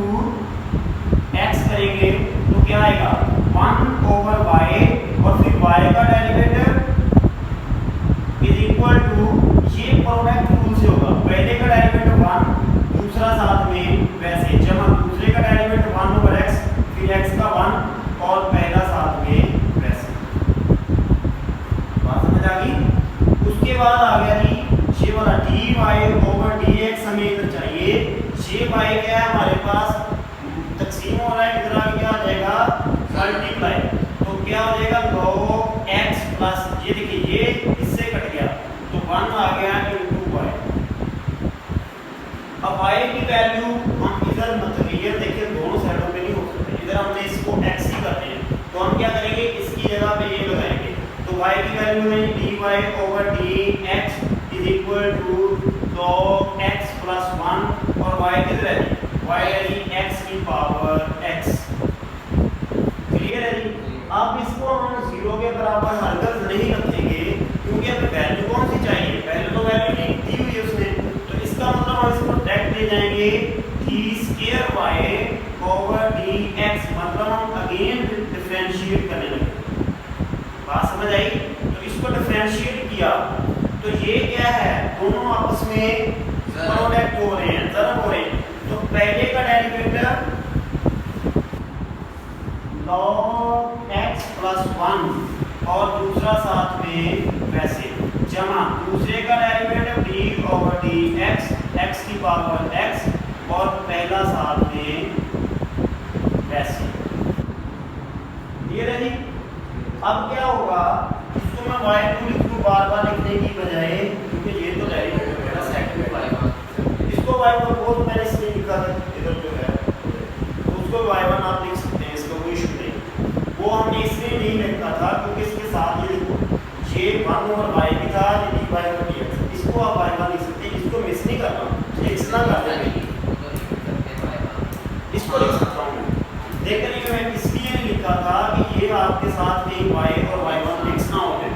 x करेंगे तो क्या आएगा 1 ओवर y और फिर y का डेरिवेटिव इज इक्वल टू, ये प्रोडक्ट रूल से होगा, पहले का डेरिवेटिव 1 दूसरा साथ में वैसे जमा दूसरे का डेरिवेटिव 1 ओवर x फिर x का 1 और पहला साथ में वैसे। बात समझ आ गई। उसके बाद आ गया जी ये वाला dy ओवर dx हमें इधर चाहिए। ये y क्या है हमारे पास, तकसीम हो रहा है, इधर आ क्या आ जाएगा मल्टीप्लाई, तो क्या हो जाएगा log x प्लस, ये देखिए ये इससे कट गया तो 1 आ गया इनटू y। अब y की वैल्यू हम इधर मतगैर देखिए दोनों साइडों पे नहीं हो सकते, इधर हमने इसको x ही करते हैं तो हम क्या करेंगे इसकी जगह पे ये लगाएंगे, तो y की वैल्यू है dy over dx is equal to log x plus 1 और y किधर है, y है जी x की पावर x। क्लियर है जी। अब इसको हम 0 के बराबर हरगिज़ नहीं रखेंगे क्योंकि हमें वैल्यू कौन सी चाहिए, पहले तो वैल्यू दी हुई है उसने, तो इसका मतलब हम इसको डायरेक्ट ले जाएंगे d square y over dx, मतलब हम अगेन डिफरेंशिएट करने लगे। बात समझ आई। तो इसको डिफरेंशिएट किया तो ये क्या है, दोनों आपस में प्रोडक्ट हो रहे हैं, ज़रब हो रहे हैं। तो पहले का डेरिवेटिव log x प्लस 1 और दूसरा साथ में वैसे जमा दूसरे का derivative d over dx x की पावर x और पहला साथ में वैसे। ये रही। अब क्या होगा, इसको मैं y2 लिख दूं बार बार लिखने की बजाय, क्योंकि ये तो डेरिवेटिव है ना सेकंड वाला, इसको y1 को मैंने इसलिए लिखा था इधर जो है तो उसको y1 आप लिख सकते हैं, इसका कोई इशू नहीं। वो हमने इसलिए नहीं लिखा था क्योंकि इसके साथ ये लिखो ये 1 ओवर y भी था, ये dy ओवर dx, इसको आप y1 लिख सकते हैं, इसको मिस नहीं करना, मिक्स ना कर देंगे, इसको लिख सकता हूँ मैं। देखने में मैं इसलिए लिखा था कि ये आपके साथ में y और y1 मिक्स ना हो जाए,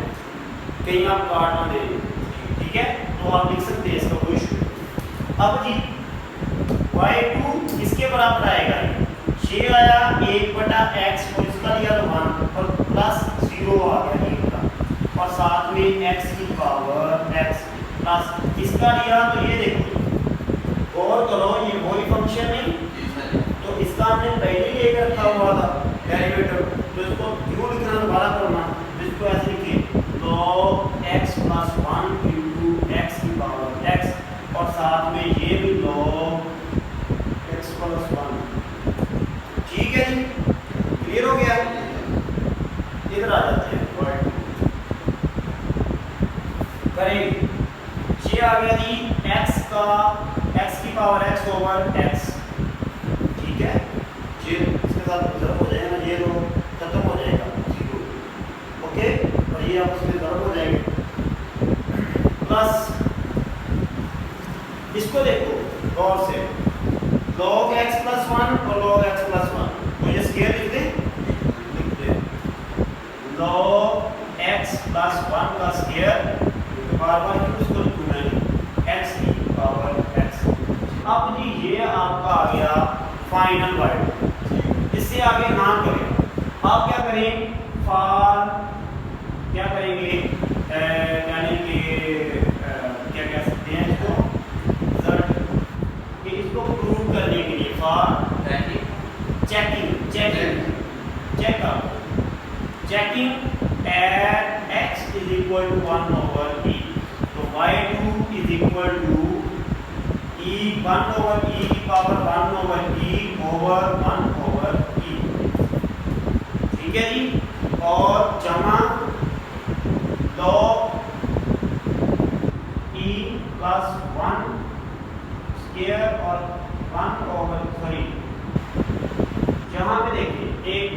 कहीं आप काट ना दें, ठीक है, तो आप लिख सकते हैं, इसका कोई इशू नहीं। अब जी y2 इसके बराबर आएगा, ये आया 1/x और इसका लिया तो 1 और प्लस 0 आ गया 1 का और साथ में x की पावर x प्लस इसका लिया तो ये देखो और करो ये वही फंक्शन नहीं, तो इसका हमने पहले ही लेकर रखा हुआ था डेरिवेटिव, तो इसको क्यों लिखना दोबारा करना, तो इसको ऐसे लिखिए log x plus 1 into x की पावर x और साथ में ये भी log x प्लस 1। ठीक है जी, क्लियर हो गया। इधर आ जाते हैं करेंगे, ये आ गया जी x की पावर x ओवर x, ठीक है, ये इसके साथ ज़रूर हो जाएगा, ये तो खत्म हो जाएगा 0, ओके, और ये आप उसमें ज़रूर हो जाएंगे प्लस, इसको देखो गौर से log x प्लस 1 और log x प्लस 1, तो ये स्क्वायर लिख दे log x प्लस 1 का स्क्वायर, बार बार क्यों इसको लिखूं मैं, x की पावर x। अब जी ये आपका आ गया फाइनल वैल्यू, इससे आगे ना करें, आप क्या करें, फॉर क्या करेंगे, यानी कि क्या कह सकते हैं इसको, कि इसको प्रूव करने के लिए, for checking at x is equal to 1 over e, तो y2 is equal to e 1 over e की power 1 over e over 1 over e, ठीक है जी, और जमा log e प्लस 1 स्क्वायर और 1 ओवर 3, यहाँ पे देखिए एक,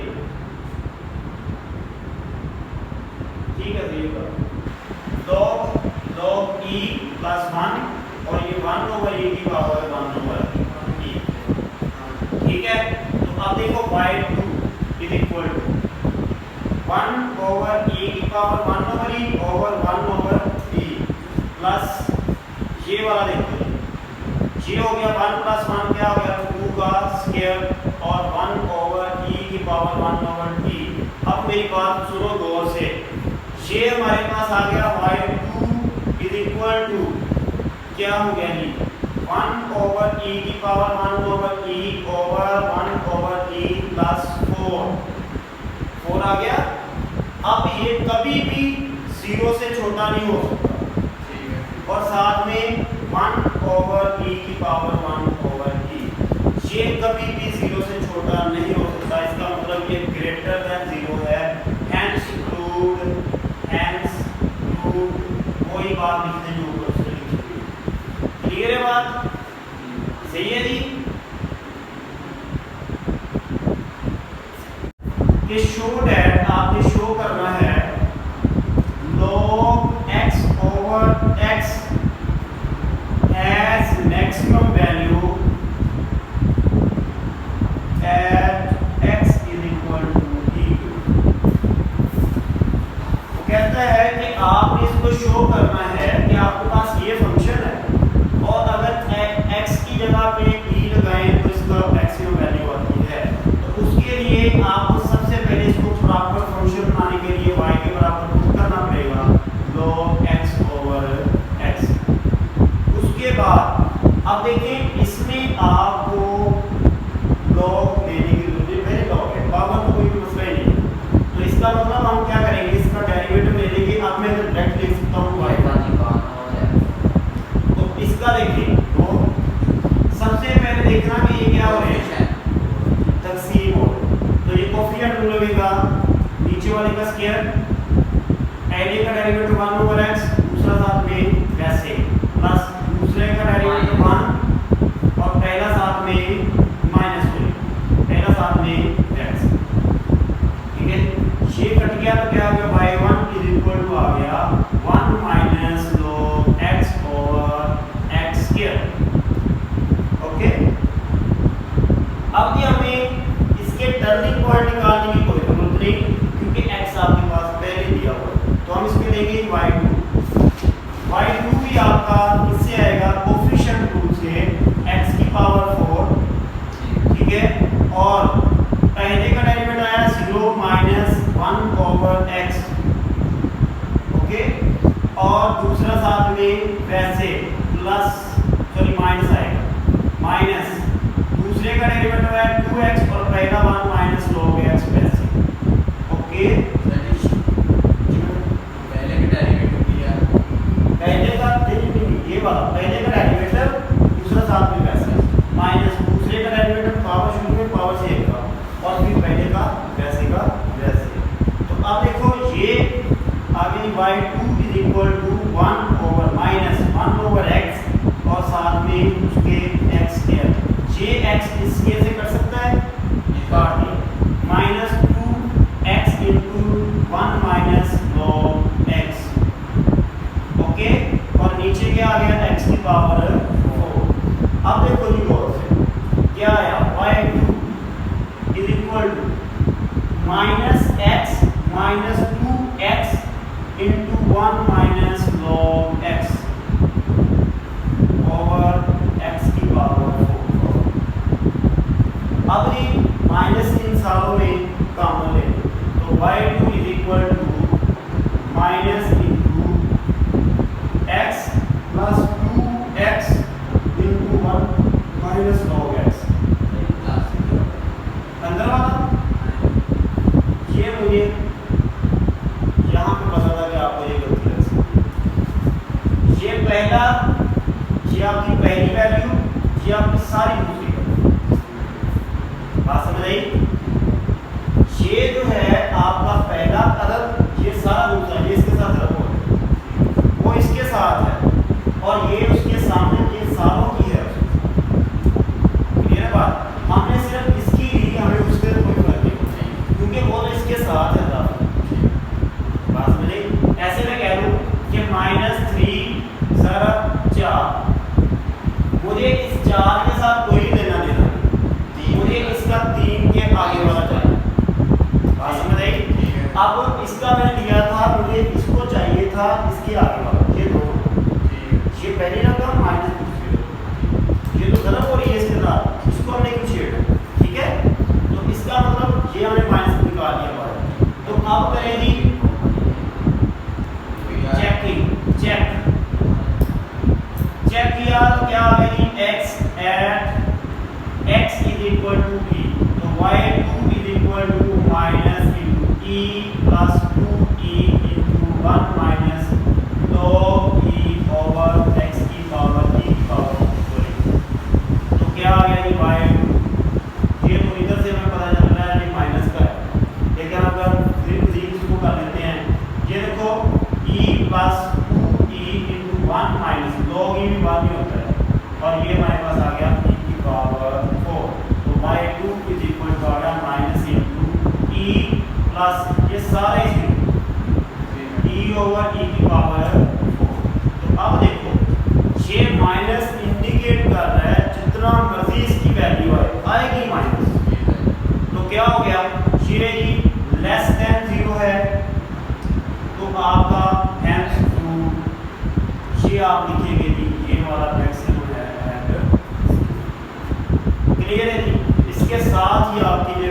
ठीक है, log e प्लस 1 और ये 1 ओवर e की पावर 1 ओवर e, ठीक है। तो अब देखो y2 is equal to 1 over e की power 1 over e over 1 over e plus ये वाला देखो, ये हो गया 1 प्लस 1 क्या हो गया 2 का स्क्वायर और 1 ओवर e की पावर 1 ओवर e। अब मेरी बात सुनो गौर से, ये हमारे पास आ गया y2 इज इक्वल टू क्या हो गया जी 1 ओवर e की power 1 over e over 1 over e plus 4 आ गया। अब ये कभी भी 0 से छोटा नहीं हो सकता और साथ में 1 ओवर e की पावर 1 ओवर e, ये कभी भी 0 से छोटा नहीं हो सकता, इसका मतलब ये ग्रेटर देन 0 है, हैंस प्रूव्ड कोई बात लिखने जो ऊपर से लिखी हुई, क्लियर है बात, सही है जी। कि शो दैट आपने शो करना है log x over x has maximum value at x is equal to e2। वो कहता है कि आपने इसको शो करना है कि आपके पास ये फंक्शन है और अगर x की जगह पे e लगाएं तो इसका मैक्सिमम वैल्यू आती है, तो उसके लिए आपको सबसे पहले इसको प्रॉपर फंक्शन बनाने के लिए y के बराबर करना पड़ेगा log x ओवर x। उसके बाद अब देखें इसमें आपको log लेने की जरूरत है, पहले log है, पावर तो कोई भी मसला ही नहीं, तो इसका मतलब हम क्या करेंगे, इसका डेरिवेटिव ले लेंगे। अब मैं डायरेक्ट लिख सकता हूँ y, तो इसका देखिए तो सबसे पहले देखना कि ये क्या हो रहा है, तकसीम हो, तो ये कोफिशिएंट रूल लगेगा, नीचे वाले का स्क्वायर, पहले का डेरिवेटिव 1 ओवर x, दूसरा साथ में वैसे प्लस दूसरे का डेरिवेटिव 1 और पहला साथ में माइनस हो, पहला साथ में x, ठीक है। ये कट गया तो क्या हो गया y1 इज इक्वल टू आ गया 1 minus log x over x square, okay. अब ये हमें इसके टर्निंग पॉइंट निकालने की कोई जरूरत नहीं क्योंकि x आपके पास पहले दिया हुआ है, तो हम इसके लेंगे y2 भी आपका इससे आएगा कोफिशिएंट रूल से x की पावर 4, ठीक है, और पहले का डेरिवेटिव आया 0 माइनस 1 ओवर x, ओके, और दूसरा साथ में वैसे प्लस सॉरी माइनस आएगा, माइनस दूसरे का डेरिवेटिव है 2x और पहला 1 माइनस log x वैसे, ओके। पहले का ये वाला पहले का डेरिवेटिव दूसरा साथ में वैसे माइनस दूसरे का डेरिवेटिव पावर शुरू में पावर से एक का और फिर पहले का वैसे। तो अब देखो ये आगे y2 is equal to 1 over minus 1 over x और साथ में उसके x स्क्वायर, ये x इस स्क्वायर से कट सकता है, काट दिया, minus 2x into 1 minus log x, okay, और नीचे क्या आ गया x की पावर 4। अब देखो जी गौर से क्या आया y2 is equal to minus x minus 2x into 1 minus log x over x की पावर 4। अब ये माइनस इन सालों में कॉमन ले 1 माइनस log x अंदर वाला ये मुझे यहाँ पे पता था कि आपको ये गलती लग सकती है। ये पहला, ये आपकी पहली वैल्यू, ये आपकी सारी दूसरी वैल्यू। बात समझ आई? ये जो है आपका पहला अदद, ये सारा दूसरा, ये इसके साथ रखो, वो इसके साथ है और ये उसके सामने के सारों की है। क्लियर है बात? हमने सिर्फ इसकी ली, हमें उसके कोई फर्क नहीं पड़ता क्योंकि वो तो इसके साथ है। बात समझ आई? ऐसे मैं कह दूं कि -3 ज़रब 4, मुझे इस 4 के साथ कोई लेना देना नहीं, मुझे इसका 3 के आगे वाला चाहिए। बात समझ आई? अब इसका मैंने लिया था, मुझे इसको चाहिए था इसके आगे वाला, ये दोनों, ये पहली रकम माइनस दूसरी रकम, ये तो गलत हो रही है इसके साथ, इसको हमने क्यों छेड़ा? ठीक है, तो इसका मतलब ये हमने माइनस निकाल दिया बाहर। तो अब करें जी चेक किया तो क्या आ गई? x at x is equal to e, तो y2 is equal to minus into e plus 2e into 1 minus log e over x की पावर e की पावर 2। तो क्या आ गया ये y2? ये तो इधर से हमें पता चल रहा है ये माइनस का है, लेकिन अगर फिर इसको कर लेते हैं, ये देखो e plus 2e into 1 minus log e भी बाद में होता है और ये हमारे पास आ गया e की पावर 4। तो y2 is equal to आ गया माइनस इंटू e प्लस ये सारे e ओवर e की पावर 4। तो अब देखो ये माइनस इंडिकेट कर रहा है जितना मर्जी इसकी वैल्यू आएगी माइनस। तो क्या हो गया? ये जी लेस देन 0 है, तो आपका हैंस थ्रू ये आप लिखेंगे जी ये वाला मैक्सिमम है। क्लियर है जी? इसके साथ ही आपकी ये